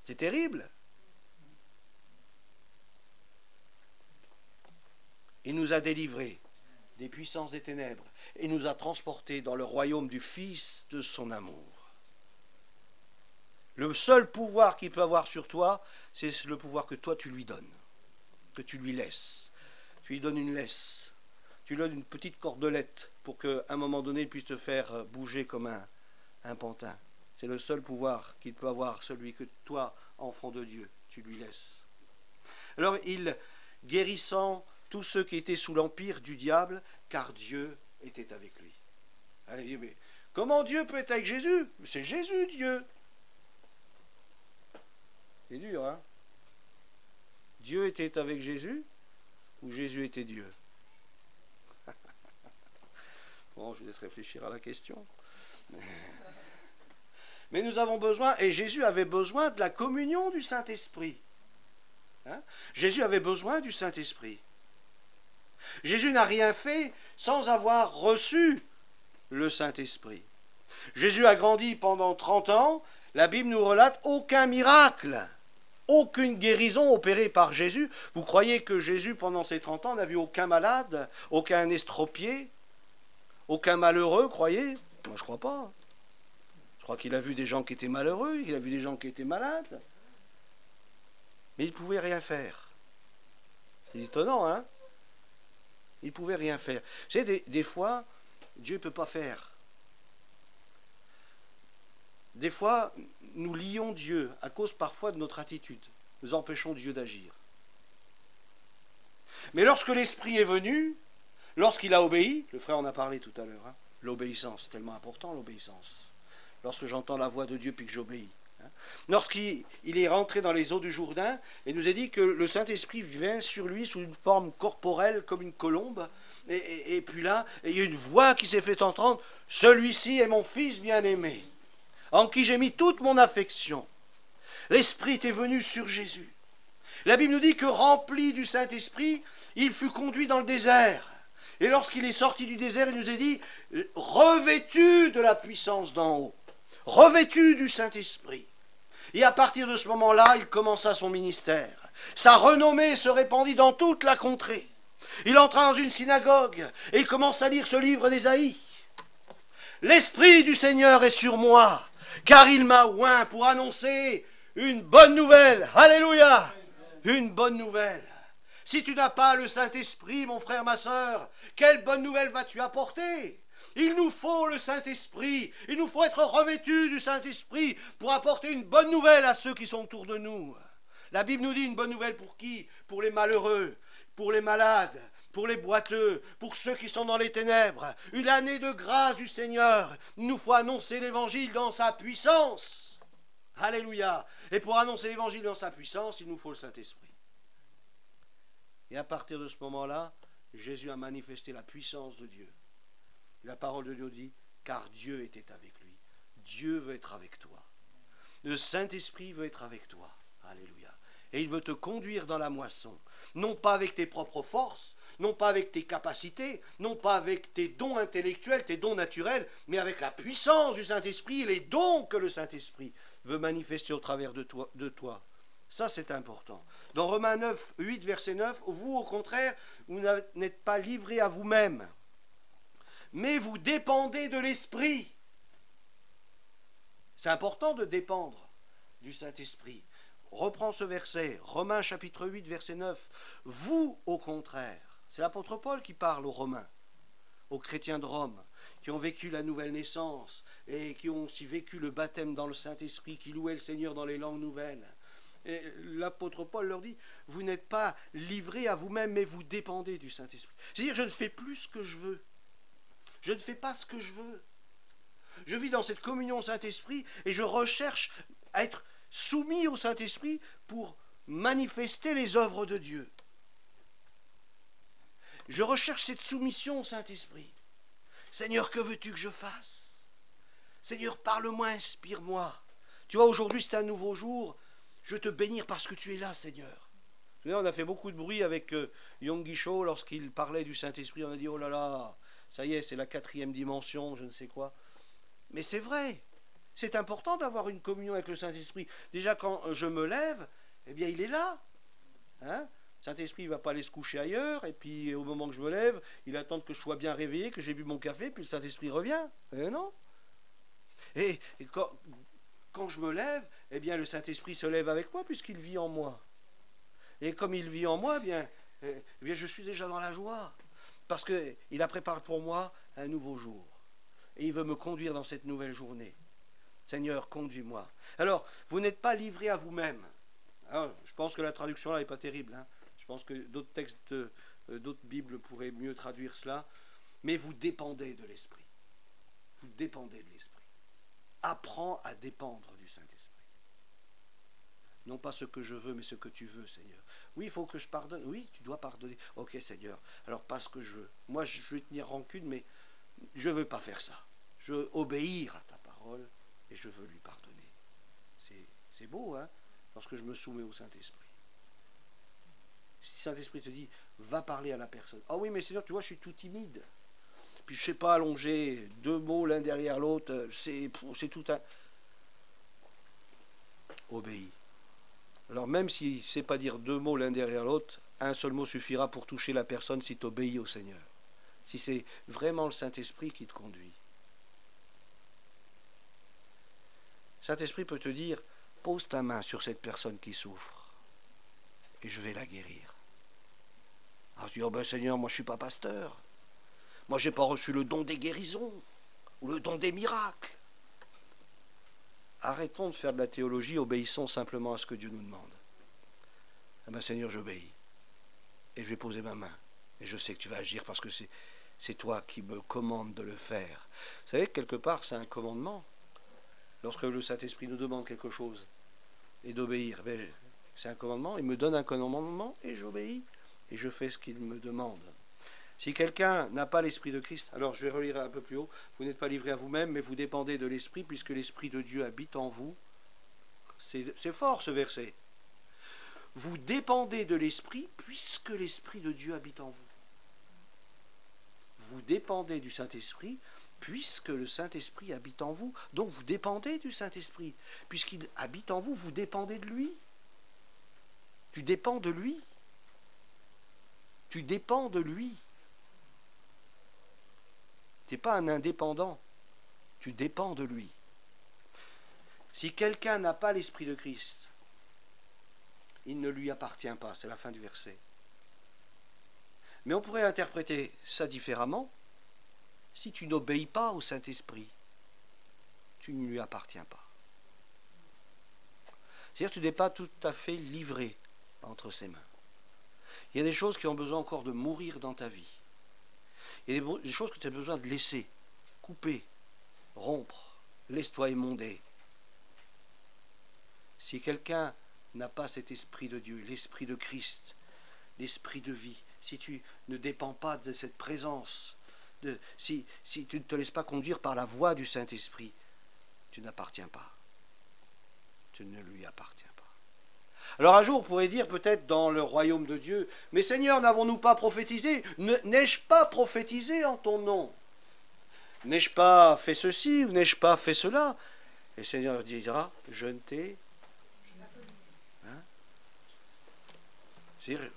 C'est terrible. Il nous a délivrés des puissances des ténèbres et nous a transportés dans le royaume du Fils de son amour. Le seul pouvoir qu'il peut avoir sur toi, c'est le pouvoir que toi tu lui donnes, que tu lui laisses. Tu lui donnes une laisse. Tu lui donnes une petite cordelette pour qu'à un moment donné, il puisse te faire bouger comme un pantin. C'est le seul pouvoir qu'il peut avoir, celui que toi, enfant de Dieu, tu lui laisses. Alors, il guérissant tous ceux qui étaient sous l'empire du diable, car Dieu était avec lui. Allez, mais comment Dieu peut être avec Jésus? C'est Jésus, Dieu. C'est dur, hein? Dieu était avec Jésus ou Jésus était Dieu? Bon, je laisse réfléchir à la question. Mais nous avons besoin, et Jésus avait besoin de la communion du Saint-Esprit. Jésus avait besoin du Saint-Esprit. Jésus n'a rien fait sans avoir reçu le Saint-Esprit. Jésus a grandi pendant 30 ans, la Bible nous relate aucun miracle. aucune guérison opérée par Jésus. Vous croyez que Jésus, pendant ces 30 ans, n'a vu aucun malade, aucun estropié, aucun malheureux, croyez? Moi, je crois pas. Je crois qu'il a vu des gens qui étaient malheureux, il a vu des gens qui étaient malades. Mais il ne pouvait rien faire. C'est étonnant, hein? Il ne pouvait rien faire. Vous savez, des fois, Dieu ne peut pas faire. Des fois, nous lions Dieu à cause parfois de notre attitude. Nous empêchons Dieu d'agir. Mais lorsque l'Esprit est venu, lorsqu'il a obéi, le frère en a parlé tout à l'heure, hein, l'obéissance, c'est tellement important l'obéissance. Lorsque j'entends la voix de Dieu puis que j'obéis. Hein. Lorsqu'il est rentré dans les eaux du Jourdain, il nous a dit que le Saint-Esprit vient sur lui sous une forme corporelle comme une colombe, et puis là, il y a une voix qui s'est fait entendre, « Celui-ci est mon Fils bien-aimé, en qui j'ai mis toute mon affection. » L'Esprit est venu sur Jésus. La Bible nous dit que rempli du Saint-Esprit, il fut conduit dans le désert. Et lorsqu'il est sorti du désert, il nous a dit, revêtu de la puissance d'en haut, revêtu du Saint-Esprit. Et à partir de ce moment-là, il commença son ministère. Sa renommée se répandit dans toute la contrée. Il entra dans une synagogue et il commence à lire ce livre d'Ésaïe. L'Esprit du Seigneur est sur moi, car il m'a oint pour annoncer une bonne nouvelle. Alléluia! Une bonne nouvelle. Si tu n'as pas le Saint-Esprit, mon frère, ma sœur, quelle bonne nouvelle vas-tu apporter? Il nous faut le Saint-Esprit. Il nous faut être revêtus du Saint-Esprit pour apporter une bonne nouvelle à ceux qui sont autour de nous. La Bible nous dit une bonne nouvelle pour qui? Pour les malheureux, pour les malades, pour les boiteux, pour ceux qui sont dans les ténèbres. Une année de grâce du Seigneur. Il nous faut annoncer l'Évangile dans sa puissance. Alléluia. Et pour annoncer l'Évangile dans sa puissance, il nous faut le Saint-Esprit. Et à partir de ce moment-là, Jésus a manifesté la puissance de Dieu. Et la parole de Dieu dit, car Dieu était avec lui. Dieu veut être avec toi. Le Saint-Esprit veut être avec toi. Alléluia. Et il veut te conduire dans la moisson. Non pas avec tes propres forces, non pas avec tes capacités, non pas avec tes dons intellectuels, tes dons naturels, mais avec la puissance du Saint-Esprit et les dons que le Saint-Esprit veut manifester au travers de toi. Ça, c'est important. Dans Romains 9, 8, verset 9, vous, au contraire, vous n'êtes pas livrés à vous-même, mais vous dépendez de l'Esprit. C'est important de dépendre du Saint-Esprit. Reprends ce verset, Romains chapitre 8, verset 9. Vous, au contraire, c'est l'apôtre Paul qui parle aux Romains, aux chrétiens de Rome, qui ont vécu la nouvelle naissance et qui ont aussi vécu le baptême dans le Saint-Esprit, qui louaient le Seigneur dans les langues nouvelles. Et l'apôtre Paul leur dit, vous n'êtes pas livrés à vous-même, mais vous dépendez du Saint-Esprit. C'est-à-dire, je ne fais plus ce que je veux. Je ne fais pas ce que je veux. Je vis dans cette communion au Saint-Esprit et je recherche à être soumis au Saint-Esprit pour manifester les œuvres de Dieu. Je recherche cette soumission au Saint-Esprit. Seigneur, que veux-tu que je fasse? Seigneur, parle-moi, inspire-moi. Tu vois, aujourd'hui c'est un nouveau jour. Je veux te bénir parce que tu es là, Seigneur. Vous savez, on a fait beaucoup de bruit avec Yonggi Cho lorsqu'il parlait du Saint-Esprit. On a dit, oh là là, ça y est, c'est la 4e dimension, je ne sais quoi. Mais c'est vrai. C'est important d'avoir une communion avec le Saint-Esprit. Déjà, quand je me lève, eh bien, il est là. Hein? Le Saint-Esprit ne va pas aller se coucher ailleurs, et puis au moment que je me lève, il attend que je sois bien réveillé, que j'ai bu mon café, puis le Saint-Esprit revient. Non. Et quand je me lève, eh bien, le Saint-Esprit se lève avec moi, puisqu'il vit en moi. Et comme il vit en moi, eh bien, je suis déjà dans la joie, parce qu'il a préparé pour moi un nouveau jour. Et il veut me conduire dans cette nouvelle journée. Seigneur, conduis-moi. Alors, vous n'êtes pas livrés à vous-même. Alors, je pense que la traduction là n'est pas terrible. Hein. Je pense que d'autres textes, d'autres Bibles pourraient mieux traduire cela. Mais vous dépendez de l'Esprit. Vous dépendez de l'Esprit. Apprends à dépendre du Saint-Esprit. Non pas ce que je veux, mais ce que tu veux, Seigneur. Oui, il faut que je pardonne. Oui, tu dois pardonner. Ok, Seigneur. Alors, pas ce que je veux. Moi, je vais tenir rancune, mais je ne veux pas faire ça. Je veux obéir à ta parole et je veux lui pardonner. C'est beau, hein, lorsque je me soumets au Saint-Esprit. Si le Saint-Esprit te dit, va parler à la personne. Ah oui, mais Seigneur, tu vois, je suis tout timide. Puis je ne sais pas allonger 2 mots l'un derrière l'autre. C'est tout un... Obéis. Alors même s'il ne sait pas dire deux mots l'un derrière l'autre, un seul mot suffira pour toucher la personne si tu obéis au Seigneur. Si c'est vraiment le Saint-Esprit qui te conduit. Le Saint-Esprit peut te dire, pose ta main sur cette personne qui souffre et je vais la guérir. Alors tu dis, oh ben Seigneur, moi je ne suis pas pasteur. Moi je n'ai pas reçu le don des guérisons ou le don des miracles. Arrêtons de faire de la théologie, obéissons simplement à ce que Dieu nous demande. Ah ben Seigneur, j'obéis. Et je vais poser ma main. Et je sais que tu vas agir parce que c'est toi qui me commandes de le faire. Vous savez que quelque part, c'est un commandement. Lorsque le Saint-Esprit nous demande quelque chose et d'obéir, ben, c'est un commandement. Il me donne un commandement et j'obéis. Et je fais ce qu'il me demande. Si quelqu'un n'a pas l'Esprit de Christ, alors je vais relire un peu plus haut, vous n'êtes pas livré à vous-même, mais vous dépendez de l'Esprit, puisque l'Esprit de Dieu habite en vous. C'est fort ce verset. Vous dépendez de l'Esprit, puisque l'Esprit de Dieu habite en vous. Vous dépendez du Saint-Esprit, puisque le Saint-Esprit habite en vous. Donc vous dépendez du Saint-Esprit. Puisqu'il habite en vous, vous dépendez de lui. Tu dépends de lui. Tu dépends de lui. Tu n'es pas un indépendant. Tu dépends de lui. Si quelqu'un n'a pas l'Esprit de Christ, il ne lui appartient pas. C'est la fin du verset. Mais on pourrait interpréter ça différemment. Si tu n'obéis pas au Saint-Esprit, tu ne lui appartiens pas. C'est-à-dire que tu n'es pas tout à fait livré entre ses mains. Il y a des choses qui ont besoin encore de mourir dans ta vie. Il y a des choses que tu as besoin de laisser, couper, rompre. Laisse-toi émonder. Si quelqu'un n'a pas cet esprit de Dieu, l'esprit de Christ, l'esprit de vie, si tu ne dépends pas de cette présence, si tu ne te laisses pas conduire par la voix du Saint-Esprit, tu n'appartiens pas. Tu ne lui appartiens pas. Alors un jour, on pourrait dire peut-être dans le royaume de Dieu, mais Seigneur, n'avons-nous pas prophétisé? N'ai-je pas prophétisé en ton nom? N'ai-je pas fait ceci ou n'ai-je pas fait cela? Et le Seigneur dira, je ne t'ai... Hein? C'est-à-dire,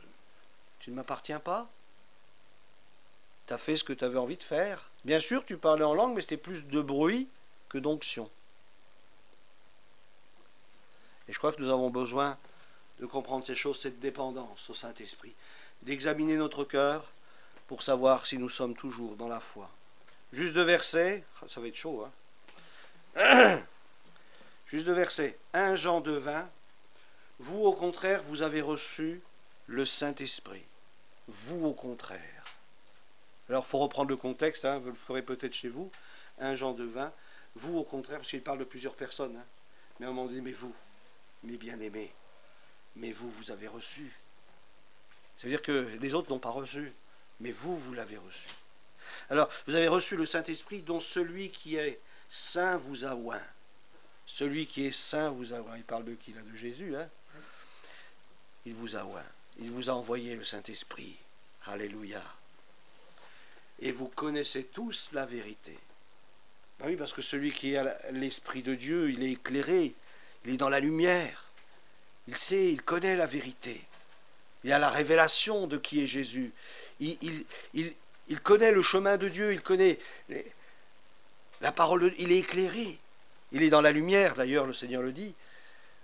tu ne m'appartiens pas? Tu as fait ce que tu avais envie de faire. Bien sûr, tu parlais en langue, mais c'était plus de bruit que d'onction. Et je crois que nous avons besoin de comprendre ces choses, cette dépendance au Saint-Esprit, d'examiner notre cœur pour savoir si nous sommes toujours dans la foi. Juste deux versets, ça va être chaud, hein. Juste deux versets. 1 Jean 2,20. Vous, au contraire, vous avez reçu le Saint-Esprit. Vous, au contraire. Alors, il faut reprendre le contexte, hein, vous le ferez peut-être chez vous. 1 Jean 2,20. Vous, au contraire, parce qu'il parle de plusieurs personnes. Hein. Mais à un moment donné, mais vous, mes bien-aimés, mais vous, vous avez reçu. Ça veut dire que les autres n'ont pas reçu, mais vous, vous l'avez reçu. Alors, vous avez reçu le Saint-Esprit dont celui qui est saint vous a oint. Celui qui est saint vous a oint. Il parle de qui là? De Jésus, hein? Il vous a oint. Il vous a envoyé le Saint-Esprit. Alléluia. Et vous connaissez tous la vérité. Ben oui, parce que celui qui a l'Esprit de Dieu, il est éclairé. Il est dans la lumière. Il sait, il connaît la vérité. Il a la révélation de qui est Jésus. Il connaît le chemin de Dieu, il connaît la parole de Dieu, il est éclairé. Il est dans la lumière, d'ailleurs, le Seigneur le dit.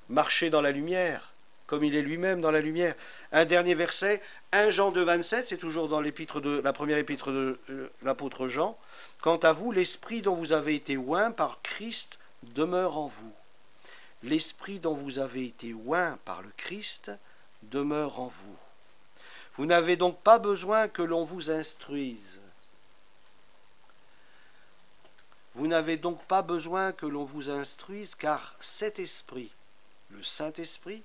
Marchez dans la lumière, comme il est lui-même dans la lumière. Un dernier verset, 1 Jean 2, 27, c'est toujours dans la première épître de l'apôtre Jean. Quant à vous, l'Esprit dont vous avez été oint par Christ demeure en vous. L'Esprit dont vous avez été oint par le Christ demeure en vous. Vous n'avez donc pas besoin que l'on vous instruise. Vous n'avez donc pas besoin que l'on vous instruise, car cet Esprit, le Saint-Esprit,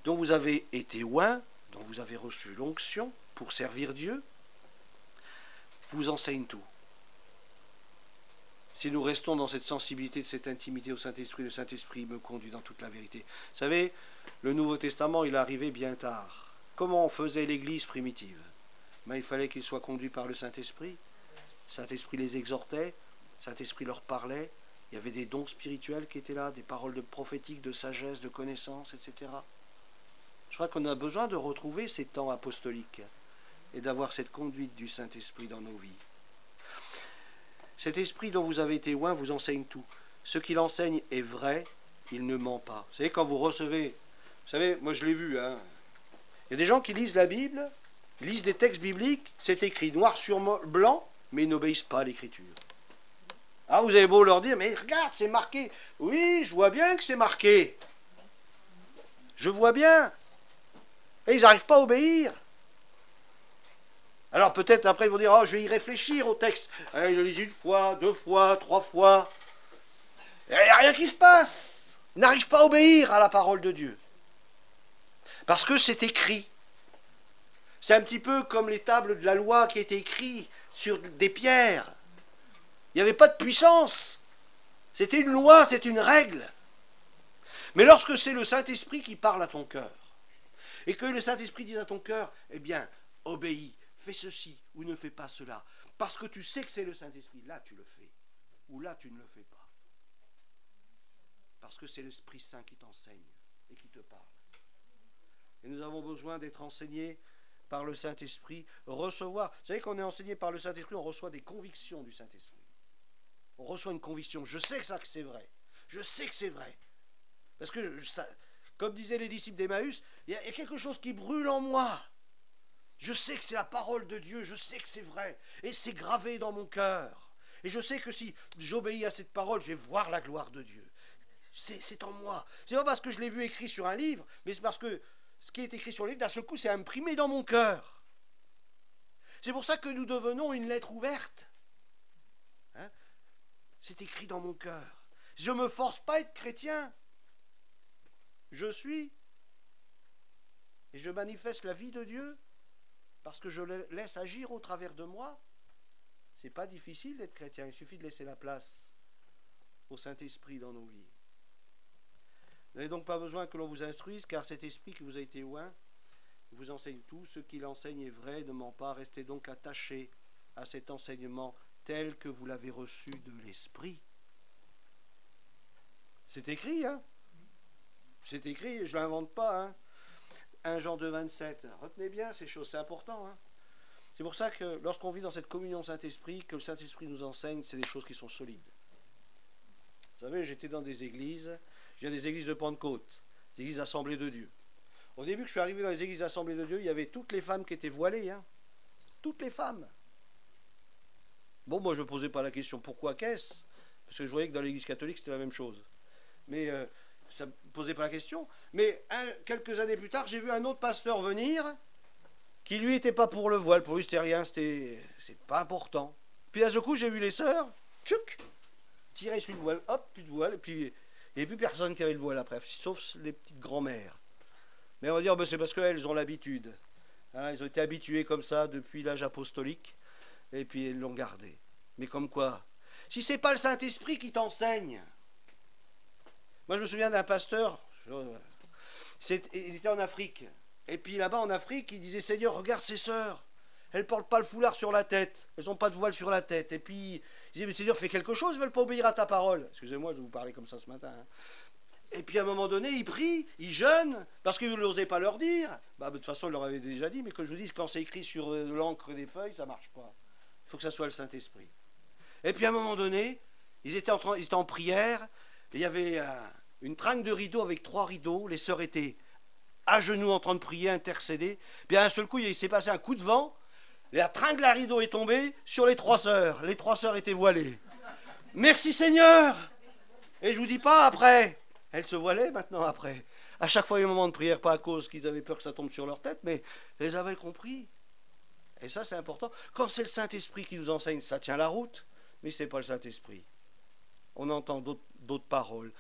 dont vous avez été oint, dont vous avez reçu l'onction pour servir Dieu, vous enseigne tout. Si nous restons dans cette sensibilité, de cette intimité au Saint-Esprit, le Saint-Esprit me conduit dans toute la vérité. Vous savez, le Nouveau Testament, il est arrivé bien tard. Comment on faisait l'Église primitive? Mais il fallait qu'ils soient conduits par le Saint-Esprit. Le Saint-Esprit les exhortait, le Saint-Esprit leur parlait. Il y avait des dons spirituels qui étaient là, des paroles prophétiques, de sagesse, de connaissance, etc. Je crois qu'on a besoin de retrouver ces temps apostoliques et d'avoir cette conduite du Saint-Esprit dans nos vies. Cet esprit dont vous avez été oint vous enseigne tout. Ce qu'il enseigne est vrai, il ne ment pas. Vous savez, quand vous recevez... Vous savez, moi je l'ai vu, hein. Il y a des gens qui lisent la Bible, lisent des textes bibliques, c'est écrit noir sur blanc, mais ils n'obéissent pas à l'Écriture. Ah, vous avez beau leur dire, mais regarde, c'est marqué. Oui, je vois bien que c'est marqué. Je vois bien. Et ils n'arrivent pas à obéir. Alors peut-être après ils vont dire, oh, je vais y réfléchir au texte. Allez, je lis une fois, 2 fois, 3 fois. Et il n'y a rien qui se passe. Ils n'arrivent pas à obéir à la parole de Dieu. Parce que c'est écrit. C'est un petit peu comme les tables de la loi qui étaient écrites sur des pierres. Il n'y avait pas de puissance. C'était une loi, c'est une règle. Mais lorsque c'est le Saint-Esprit qui parle à ton cœur, et que le Saint-Esprit dit à ton cœur, eh bien, obéis, fais ceci ou ne fais pas cela, parce que tu sais que c'est le Saint-Esprit, là tu le fais, ou là tu ne le fais pas. Parce que c'est l'Esprit Saint qui t'enseigne et qui te parle. Et nous avons besoin d'être enseignés par le Saint-Esprit, recevoir. Vous savez qu'on est enseigné par le Saint-Esprit, on reçoit des convictions du Saint-Esprit. On reçoit une conviction. Je sais que ça que c'est vrai. Je sais que c'est vrai. Parce que, comme disaient les disciples d'Emmaüs, il y a quelque chose qui brûle en moi. Je sais que c'est la parole de Dieu, je sais que c'est vrai. Et c'est gravé dans mon cœur. Et je sais que si j'obéis à cette parole, je vais voir la gloire de Dieu. C'est en moi. C'est pas parce que je l'ai vu écrit sur un livre, mais c'est parce que ce qui est écrit sur le livre, d'un seul coup, c'est imprimé dans mon cœur. C'est pour ça que nous devenons une lettre ouverte. Hein? C'est écrit dans mon cœur. Je ne me force pas à être chrétien. Je suis. Et je manifeste la vie de Dieu parce que je le laisse agir au travers de moi. C'est pas difficile d'être chrétien. Il suffit de laisser la place au Saint-Esprit dans nos vies. Vous n'avez donc pas besoin que l'on vous instruise, car cet esprit qui vous a été oint vous enseigne tout. Ce qu'il enseigne est vrai, ne ment pas. Restez donc attachés à cet enseignement tel que vous l'avez reçu de l'esprit. C'est écrit, hein? C'est écrit, je ne l'invente pas, hein? 1 Jean 2, 27. Retenez bien ces choses, c'est important, hein? C'est pour ça que lorsqu'on vit dans cette communion Saint-Esprit, que le Saint-Esprit nous enseigne, c'est des choses qui sont solides. Vous savez, j'étais dans des églises, je viens des églises de Pentecôte, des églises Assemblées de Dieu. Au début que je suis arrivé dans les églises Assemblées de Dieu, il y avait toutes les femmes qui étaient voilées, hein? Toutes les femmes. Bon, moi je ne posais pas la question, pourquoi qu'est-ce? Parce que je voyais que dans l'église catholique c'était la même chose. Mais ça ne posait pas la question. Mais quelques années plus tard, j'ai vu un autre pasteur venir, qui lui n'était pas pour le voile, pour lui c'était rien, c'est pas important. Puis à ce coup, j'ai vu les sœurs, tchouk, tirer sur le voile, hop, plus de voile, et puis il n'y avait plus personne qui avait le voile après, sauf les petites grand-mères. Mais on va dire, ben, c'est parce qu'elles ont l'habitude. Hein, elles ont été habituées comme ça depuis l'âge apostolique, et puis elles l'ont gardé. Mais comme quoi, si c'est pas le Saint-Esprit qui t'enseigne. Moi je me souviens d'un pasteur, il était en Afrique. Et puis là-bas en Afrique, il disait, Seigneur, regarde ces sœurs. Elles ne portent pas le foulard sur la tête. Elles n'ont pas de voile sur la tête. Et puis, il disait, mais Seigneur, fais quelque chose, elles ne veulent pas obéir à ta parole. Excusez-moi, je vais vous parler comme ça ce matin. Hein. Et puis à un moment donné, il prie, il jeûne, parce qu'il n'osait pas leur dire. Bah, de toute façon, il leur avait déjà dit, mais que je vous dise, quand c'est écrit sur l'encre des feuilles, ça ne marche pas. Il faut que ça soit le Saint-Esprit. Et puis à un moment donné, ils étaient en prière, et il y avait une tringle de rideaux avec 3 rideaux. Les sœurs étaient à genoux en train de prier, intercéder. Puis à un seul coup, il s'est passé un coup de vent. La tringle à rideau est tombée sur les 3 sœurs. Les 3 sœurs étaient voilées. Merci Seigneur! Et je vous dis pas après. Elles se voilaient maintenant après. À chaque fois, il y a un moment de prière, pas à cause qu'ils avaient peur que ça tombe sur leur tête, mais elles avaient compris. Et ça, c'est important. Quand c'est le Saint-Esprit qui nous enseigne, ça tient la route, mais ce n'est pas le Saint-Esprit. On entend d'autres paroles,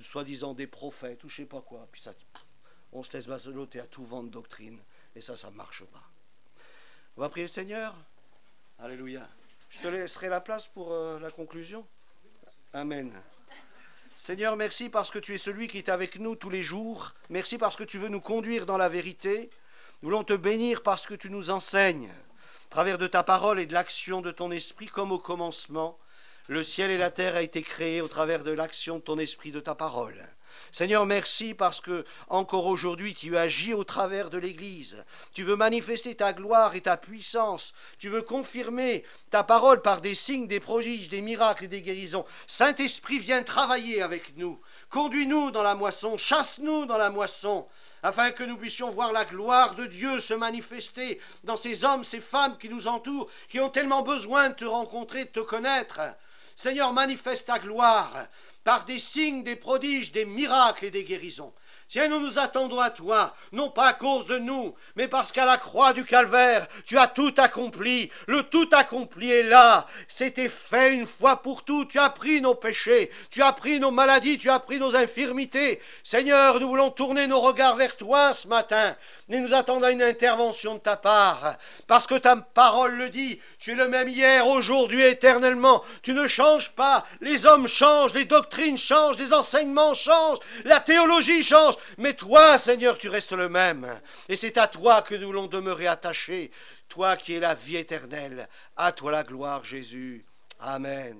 soi-disant des prophètes ou je ne sais pas quoi, puis ça, on se laisse baseloter à tout vent de doctrine, et ça ne marche pas. On va prier le Seigneur. Alléluia. Je te laisserai la place pour la conclusion. Amen. Seigneur, merci parce que tu es celui qui est avec nous tous les jours. Merci parce que tu veux nous conduire dans la vérité. Nous voulons te bénir parce que tu nous enseignes, à travers de ta parole et de l'action de ton esprit, comme au commencement. Le ciel et la terre a été créés au travers de l'action de ton esprit, de ta parole. Seigneur, merci parce que encore aujourd'hui tu agis au travers de l'Église. Tu veux manifester ta gloire et ta puissance. Tu veux confirmer ta parole par des signes, des prodiges, des miracles et des guérisons. Saint-Esprit, viens travailler avec nous. Conduis-nous dans la moisson, chasse-nous dans la moisson, afin que nous puissions voir la gloire de Dieu se manifester dans ces hommes, ces femmes qui nous entourent, qui ont tellement besoin de te rencontrer, de te connaître. Seigneur, manifeste ta gloire par des signes, des prodiges, des miracles et des guérisons. Tiens, nous nous attendons à toi, non pas à cause de nous, mais parce qu'à la croix du Calvaire, tu as tout accompli. Le tout accompli est là. C'était fait une fois pour toutes. Tu as pris nos péchés, tu as pris nos maladies, tu as pris nos infirmités. Seigneur, nous voulons tourner nos regards vers toi ce matin. Et nous attendons une intervention de ta part, parce que ta parole le dit, tu es le même hier, aujourd'hui, éternellement, tu ne changes pas, les hommes changent, les doctrines changent, les enseignements changent, la théologie change, mais toi, Seigneur, tu restes le même, et c'est à toi que nous voulons demeurer attachés, toi qui es la vie éternelle, à toi la gloire, Jésus. Amen.